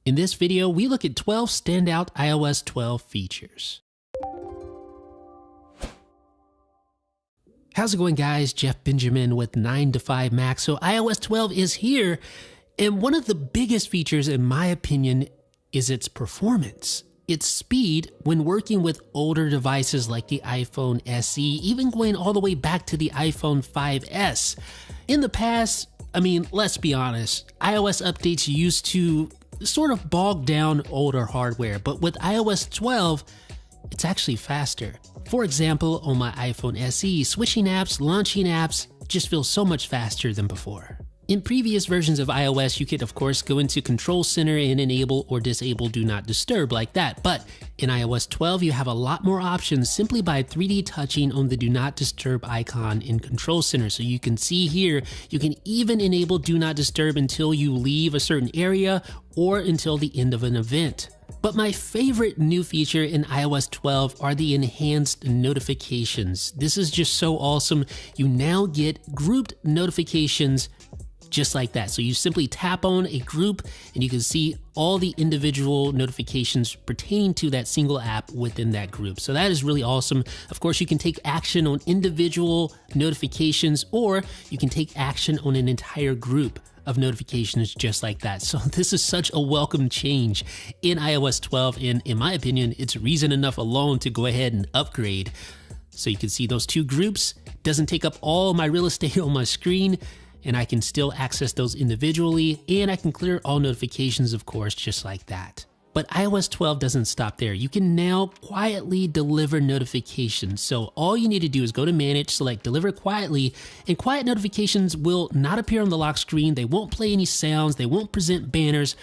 In this video, we look at 12 standout iOS 12 features. How's it going, guys? Jeff Benjamin with 9 to 5 Mac. So iOS 12 is here, and one of the biggest features, in my opinion, is its performance. Its speed when working with older devices like the iPhone SE, even going all the way back to the iPhone 5S. In the past, let's be honest, iOS updates used to sort of bog down older hardware, but with iOS 12, it's actually faster. For example, on my iPhone SE, switching apps, launching apps just feels so much faster than before. In previous versions of iOS, you could of course go into Control Center and enable or disable Do Not Disturb like that, but in iOS 12, you have a lot more options simply by 3D touching on the Do Not Disturb icon in Control Center. So you can see here, you can even enable Do Not Disturb until you leave a certain area or until the end of an event. But my favorite new feature in iOS 12 are the enhanced notifications. This is just so awesome. You now get grouped notifications just like that. So you simply tap on a group and you can see all the individual notifications pertaining to that single app within that group. So that is really awesome. Of course, you can take action on individual notifications, or you can take action on an entire group of notifications just like that. So this is such a welcome change in iOS 12, and in my opinion, it's reason enough alone to go ahead and upgrade. So you can see those two groups, doesn't take up all my real estate on my screen, and I can still access those individually, and I can clear all notifications, of course, just like that. But iOS 12 doesn't stop there. You can now quietly deliver notifications. So all you need to do is go to Manage, select Deliver Quietly, and quiet notifications will not appear on the lock screen. They won't play any sounds, they won't present banners,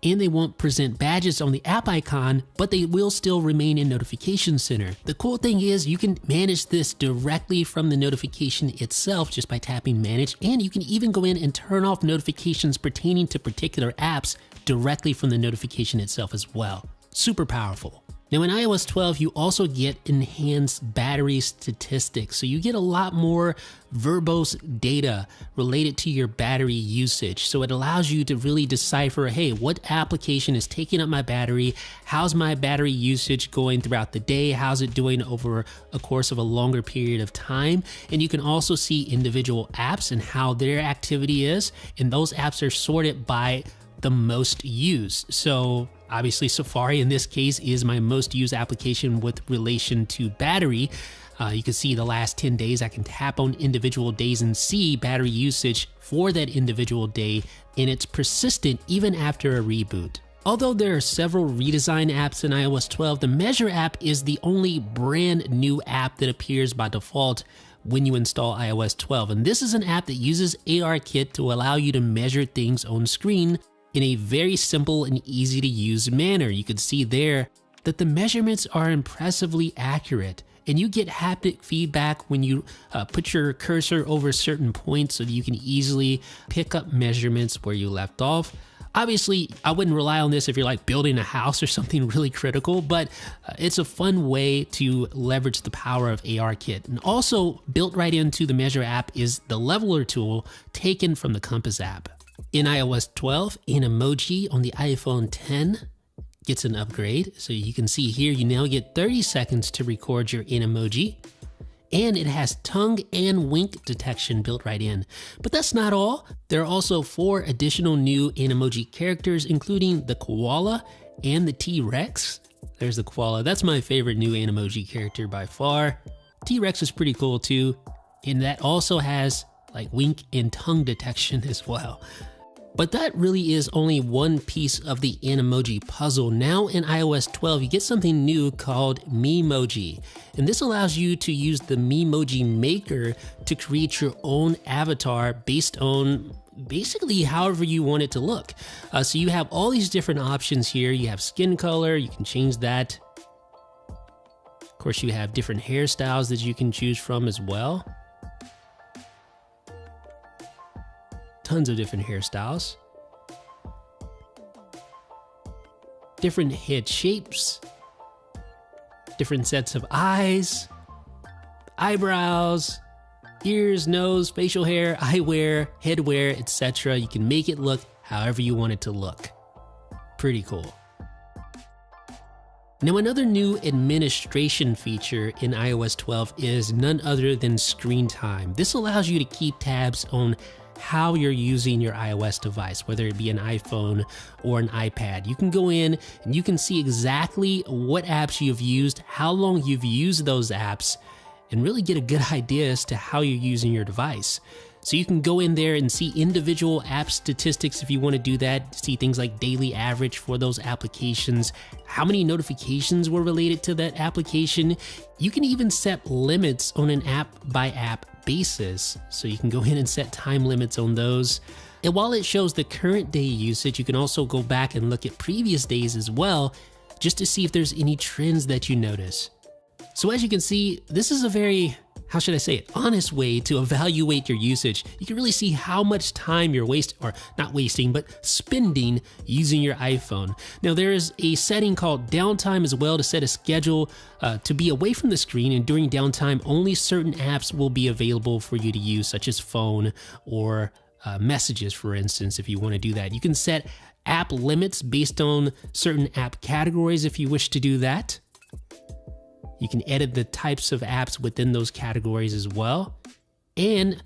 and they won't present badges on the app icon, but they will still remain in Notification Center. The cool thing is you can manage this directly from the notification itself just by tapping Manage, and you can even go in and turn off notifications pertaining to particular apps directly from the notification itself as well. Super powerful. Now in iOS 12, you also get enhanced battery statistics. So you get a lot more verbose data related to your battery usage. So it allows you to really decipher, hey, what application is taking up my battery? How's my battery usage going throughout the day? How's it doing over a course of a longer period of time? And you can also see individual apps and how their activity is. And those apps are sorted by the most used. So obviously Safari in this case is my most used application with relation to battery. You can see the last 10 days. I can tap on individual days and see battery usage for that individual day, and it's persistent even after a reboot. Although there are several redesigned apps in iOS 12, the Measure app is the only brand new app that appears by default when you install iOS 12. And this is an app that uses ARKit to allow you to measure things on screen in a very simple and easy to use manner. You can see there that the measurements are impressively accurate, and you get haptic feedback when you put your cursor over certain points so that you can easily pick up measurements where you left off. Obviously, I wouldn't rely on this if you're like building a house or something really critical, but it's a fun way to leverage the power of ARKit. And also built right into the Measure app is the Leveler tool taken from the Compass app. In iOS 12, an emoji on the iPhone 10 gets an upgrade. So you can see here, you now get 30 seconds to record your emoji, and it has tongue and wink detection built right in. But that's not all. There are also 4 additional new emoji characters, including the koala and the T-Rex. There's the koala. That's my favorite new emoji character by far. T-Rex is pretty cool too. And that also has like wink and tongue detection as well. But that really is only one piece of the Animoji puzzle. Now in iOS 12, you get something new called Memoji. And this allows you to use the Memoji Maker to create your own avatar based on basically however you want it to look. So you have all these different options here. You have skin color, you can change that. Of course, you have different hairstyles that you can choose from as well. Tons of different hairstyles, different head shapes, different sets of eyes, eyebrows, ears, nose, facial hair, eyewear, headwear, etc. You can make it look however you want it to look. Pretty cool. Now, another new administration feature in iOS 12 is none other than screen time. This allows you to keep tabs on how you're using your iOS device, whether it be an iPhone or an iPad. You can go in and you can see exactly what apps you've used, how long you've used those apps, and really get a good idea as to how you're using your device. So you can go in there and see individual app statistics if you want to do that, see things like daily average for those applications, how many notifications were related to that application. You can even set limits on an app by app basis. So you can go in and set time limits on those. And while it shows the current day usage, you can also go back and look at previous days as well, just to see if there's any trends that you notice. So as you can see, this is a very, how should I say it, honest way to evaluate your usage. You can really see how much time you're spending using your iPhone. Now there is a setting called downtime as well to set a schedule to be away from the screen, and during downtime only certain apps will be available for you to use, such as phone or messages, for instance, if you want to do that. You can set app limits based on certain app categories if you wish to do that. You can edit the types of apps within those categories as well. And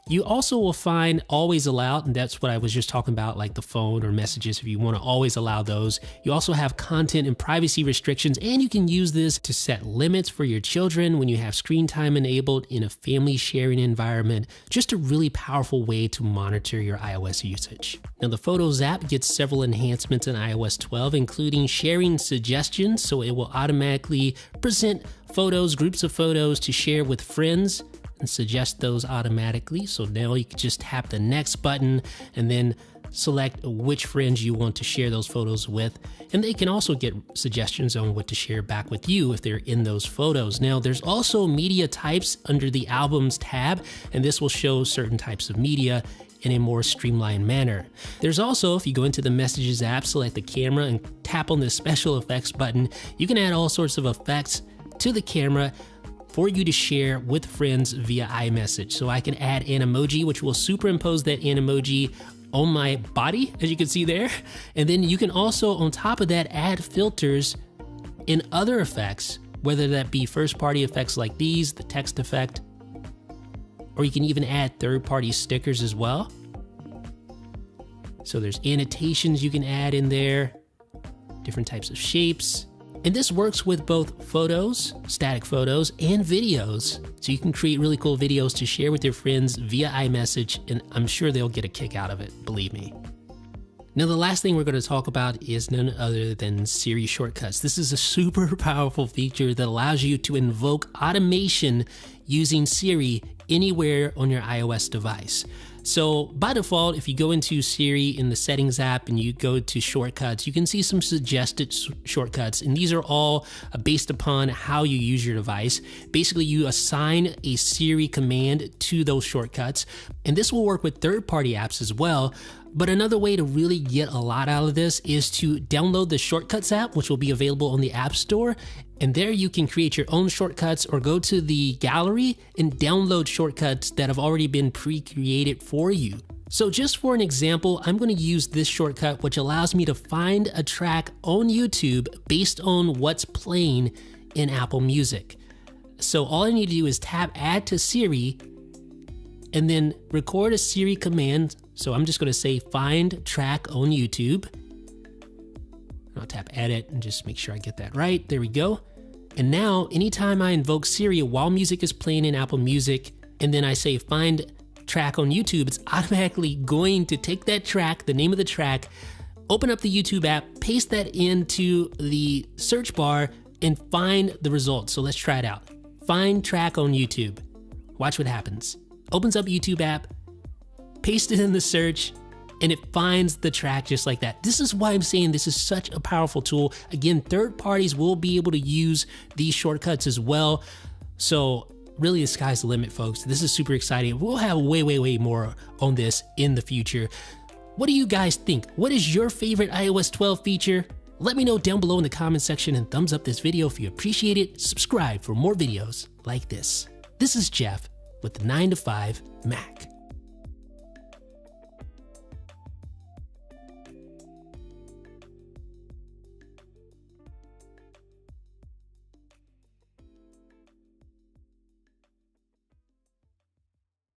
you also will find always allowed, and that's what I was just talking about, like the phone or messages, if you want to always allow those. You also have content and privacy restrictions, and you can use this to set limits for your children when you have screen time enabled in a family sharing environment. Just a really powerful way to monitor your iOS usage. Now the Photos app gets several enhancements in iOS 12, including sharing suggestions, so it will automatically present photos, groups of photos to share with friends, and suggest those automatically. So now you can just tap the next button and then select which friends you want to share those photos with. And they can also get suggestions on what to share back with you if they're in those photos. Now there's also media types under the Albums tab, and this will show certain types of media in a more streamlined manner. There's also, if you go into the Messages app, select the camera and tap on the special effects button, you can add all sorts of effects to the camera for you to share with friends via iMessage. So I can add an emoji, which will superimpose that emoji on my body, as you can see there. And then you can also, on top of that, add filters and other effects, whether that be first-party effects like these, the text effect, or you can even add third-party stickers as well. So there's annotations you can add in there, different types of shapes. And this works with both photos, static photos, and videos. So you can create really cool videos to share with your friends via iMessage, and I'm sure they'll get a kick out of it, believe me. Now, the last thing we're going to talk about is none other than Siri shortcuts. This is a super powerful feature that allows you to invoke automation using Siri anywhere on your iOS device. So by default, if you go into Siri in the Settings app and you go to shortcuts, you can see some suggested shortcuts, and these are all based upon how you use your device. Basically, you assign a Siri command to those shortcuts, and this will work with third-party apps as well. But another way to really get a lot out of this is to download the Shortcuts app, which will be available on the App Store. And there you can create your own shortcuts or go to the gallery and download shortcuts that have already been pre-created for you. So just for an example, I'm going to use this shortcut, which allows me to find a track on YouTube based on what's playing in Apple Music. So all I need to do is tap Add to Siri and then record a Siri command. So I'm just going to say find track on YouTube. I'll tap edit and just make sure I get that right. There we go. And now anytime I invoke Siri while music is playing in Apple Music, and then I say find track on YouTube, it's automatically going to take that track, the name of the track, open up the YouTube app, paste that into the search bar, and find the results. So let's try it out. Find track on YouTube. Watch what happens. Opens up YouTube app, paste it in the search, and it finds the track just like that. This is why I'm saying this is such a powerful tool. Again, third parties will be able to use these shortcuts as well. So really the sky's the limit, folks. This is super exciting. We'll have way more on this in the future. What do you guys think? What is your favorite iOS 12 feature? Let me know down below in the comment section, and thumbs up this video if you appreciate it. Subscribe for more videos like this. This is Jeff with the 9 to 5 Mac.